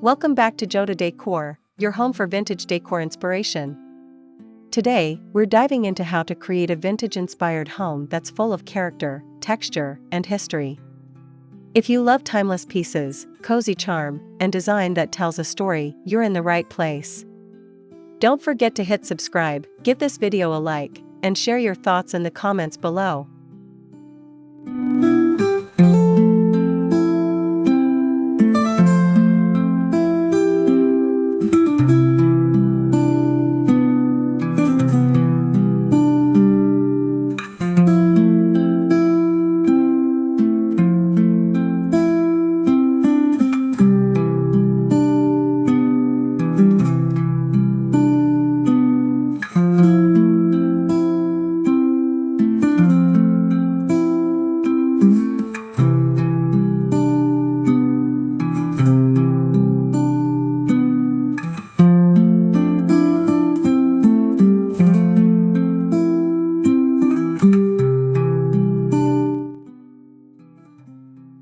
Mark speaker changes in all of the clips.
Speaker 1: Welcome back to Decor, your home for vintage decor inspiration. Today, we're diving into how to create a vintage-inspired home that's full of character, texture, and history. If you love timeless pieces, cozy charm, and design that tells a story, you're in the right place. Don't forget to hit subscribe, give this video a like, and share your thoughts in the comments below.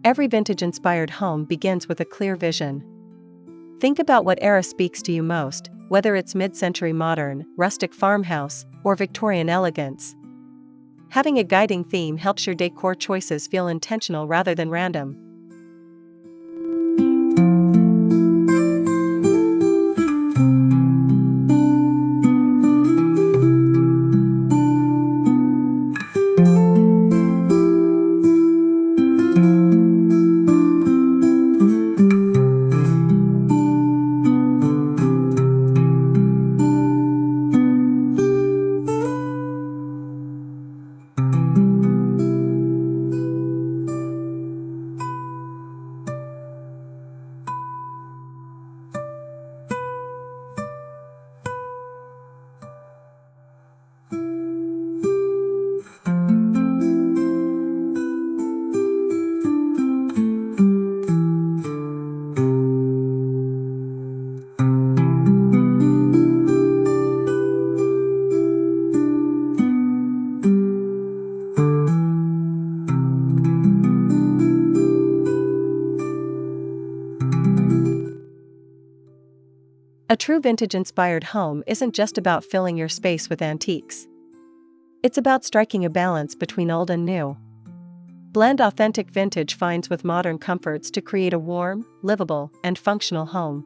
Speaker 1: Every vintage-inspired home begins with a clear vision. Think about what era speaks to you most, whether it's mid-century modern, rustic farmhouse, or Victorian elegance. Having a guiding theme helps your decor choices feel intentional rather than random. A true vintage-inspired home isn't just about filling your space with antiques. It's about striking a balance between old and new. Blend authentic vintage finds with modern comforts to create a warm, livable, and functional home.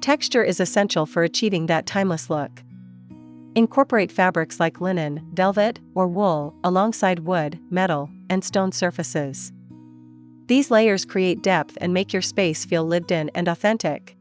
Speaker 1: Texture is essential for achieving that timeless look. Incorporate fabrics like linen, velvet, or wool, alongside wood, metal, and stone surfaces. These layers create depth and make your space feel lived in and authentic.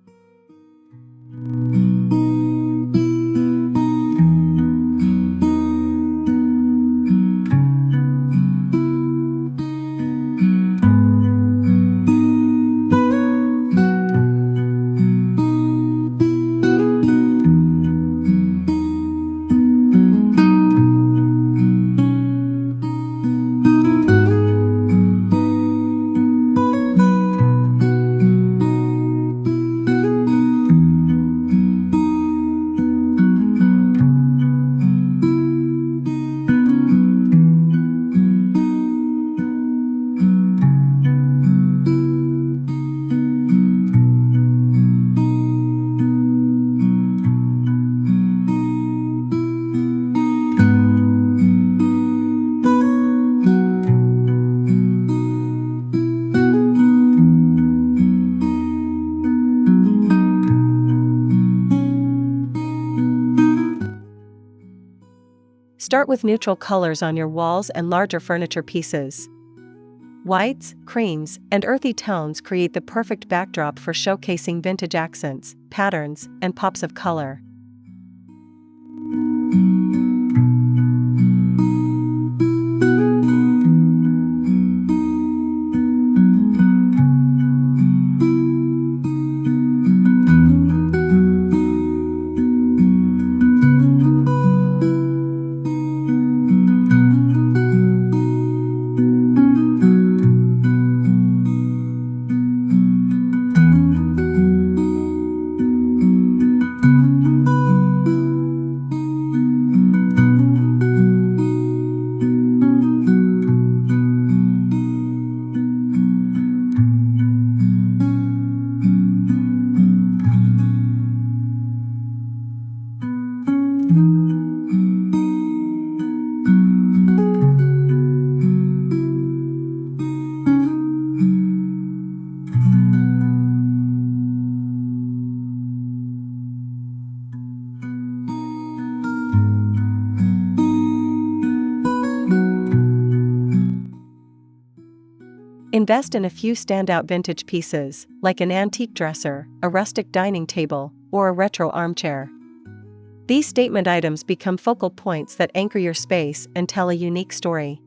Speaker 1: Start with neutral colors on your walls and larger furniture pieces. Whites, creams, and earthy tones create the perfect backdrop for showcasing vintage accents, patterns, and pops of color. Invest in a few standout vintage pieces, like an antique dresser, a rustic dining table, or a retro armchair. These statement items become focal points that anchor your space and tell a unique story.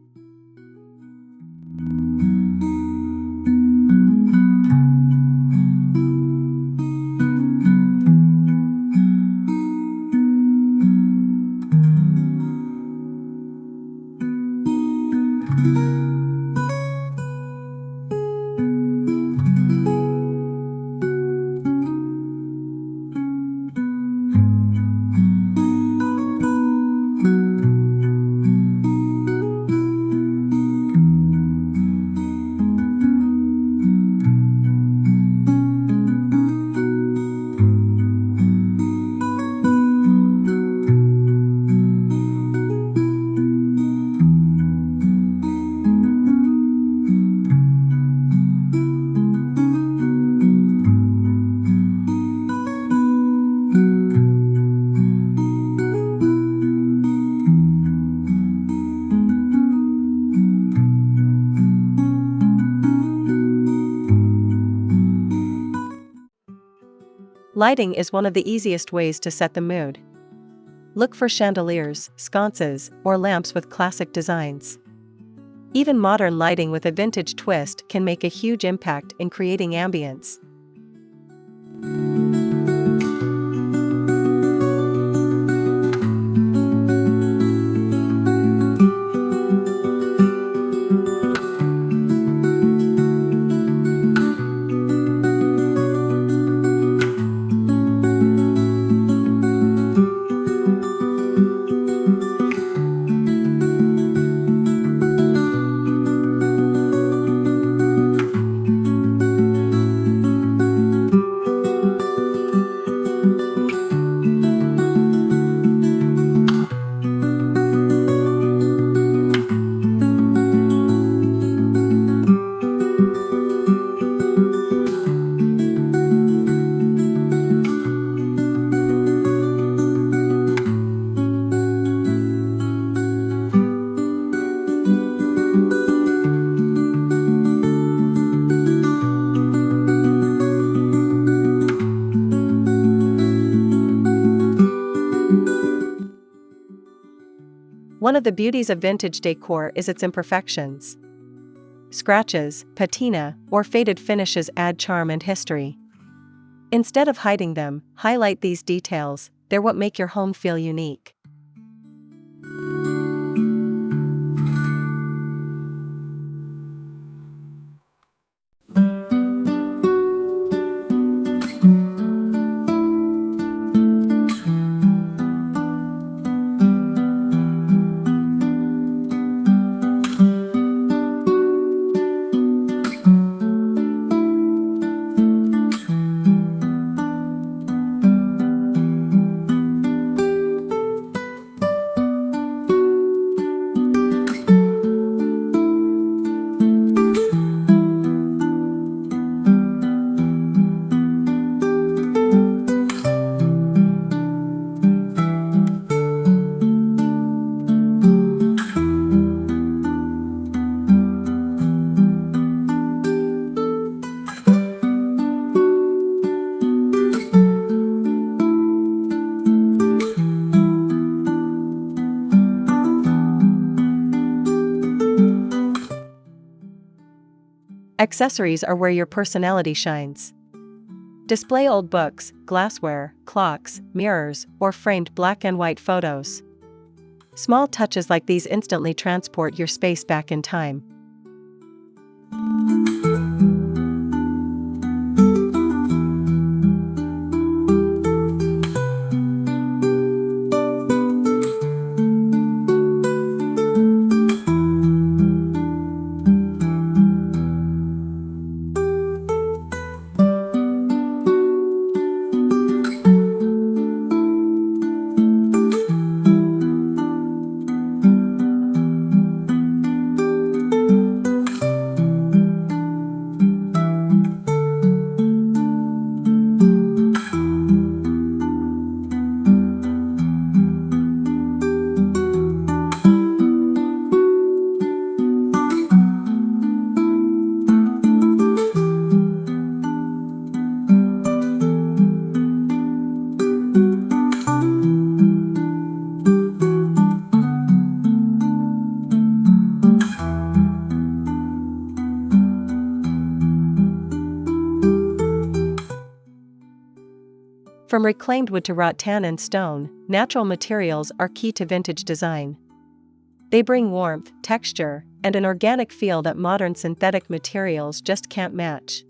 Speaker 1: Lighting is one of the easiest ways to set the mood. Look for chandeliers, sconces, or lamps with classic designs. Even modern lighting with a vintage twist can make a huge impact in creating ambience. One of the beauties of vintage decor is its imperfections. Scratches, patina, or faded finishes add charm and history. Instead of hiding them, highlight these details. They're what make your home feel unique. Accessories are where your personality shines. Display old books, glassware, clocks, mirrors, or framed black and white photos. Small touches like these instantly transport your space back in time. From reclaimed wood to rattan and stone, natural materials are key to vintage design. They bring warmth, texture, and an organic feel that modern synthetic materials just can't match.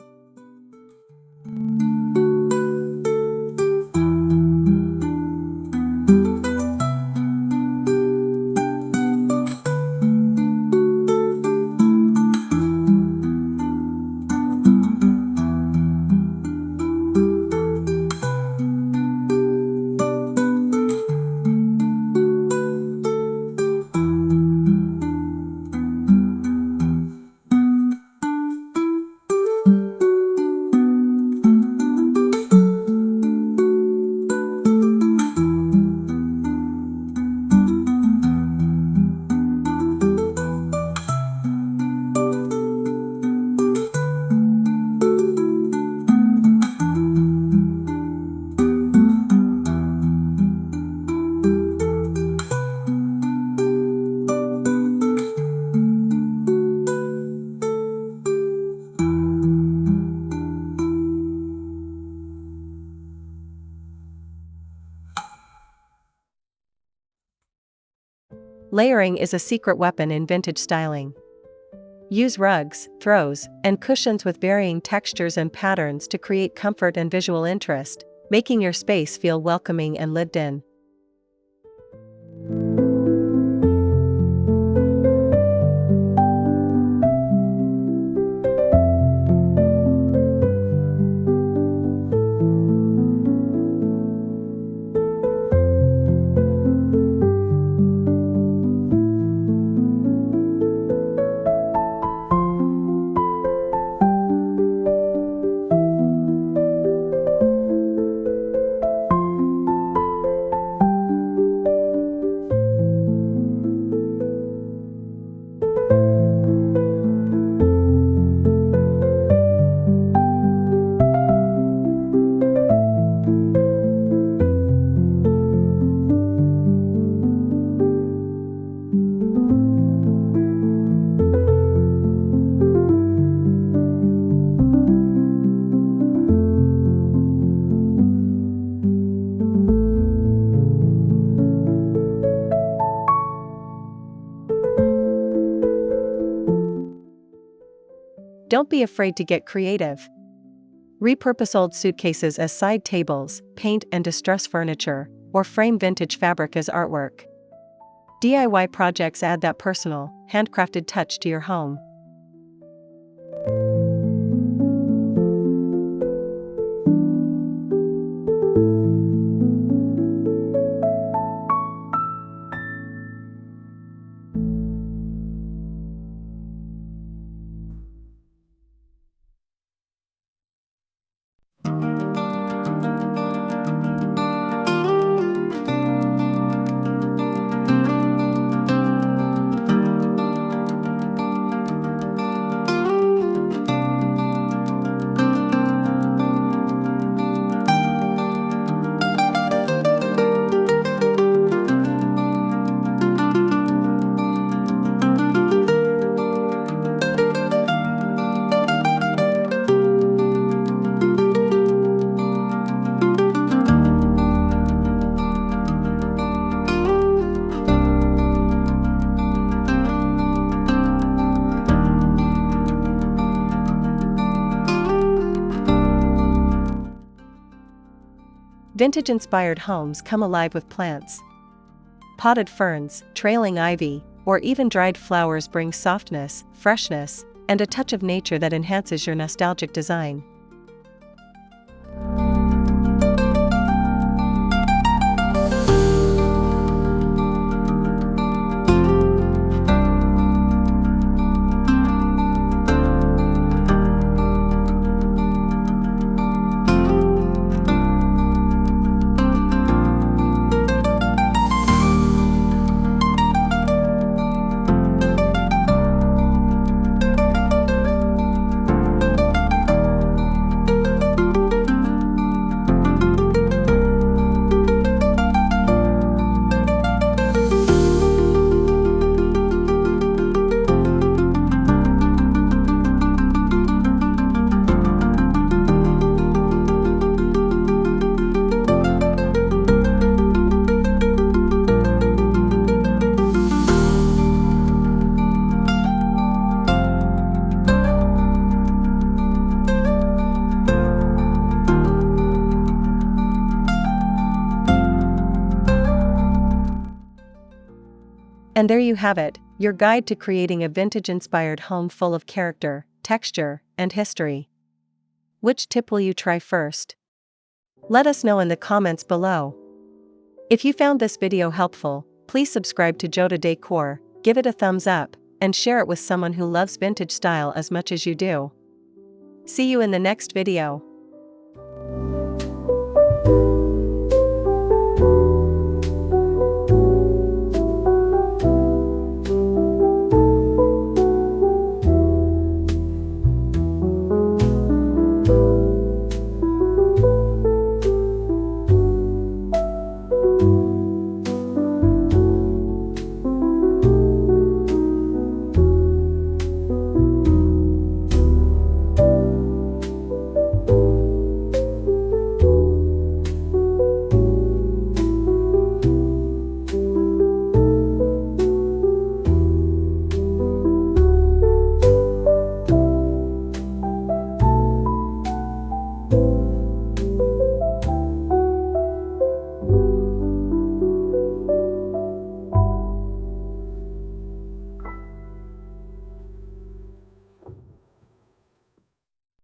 Speaker 1: Layering is a secret weapon in vintage styling. Use rugs, throws, and cushions with varying textures and patterns to create comfort and visual interest, making your space feel welcoming and lived in. Don't be afraid to get creative. Repurpose old suitcases as side tables, paint and distress furniture, or frame vintage fabric as artwork. DIY projects add that personal, handcrafted touch to your home. Vintage-inspired homes come alive with plants. Potted ferns, trailing ivy, or even dried flowers bring softness, freshness, and a touch of nature that enhances your nostalgic design. And there you have it, your guide to creating a vintage-inspired home full of character, texture, and history. Which tip will you try first? Let us know in the comments below. If you found this video helpful, please subscribe to Joda Decor, give it a thumbs up, and share it with someone who loves vintage style as much as you do. See you in the next video.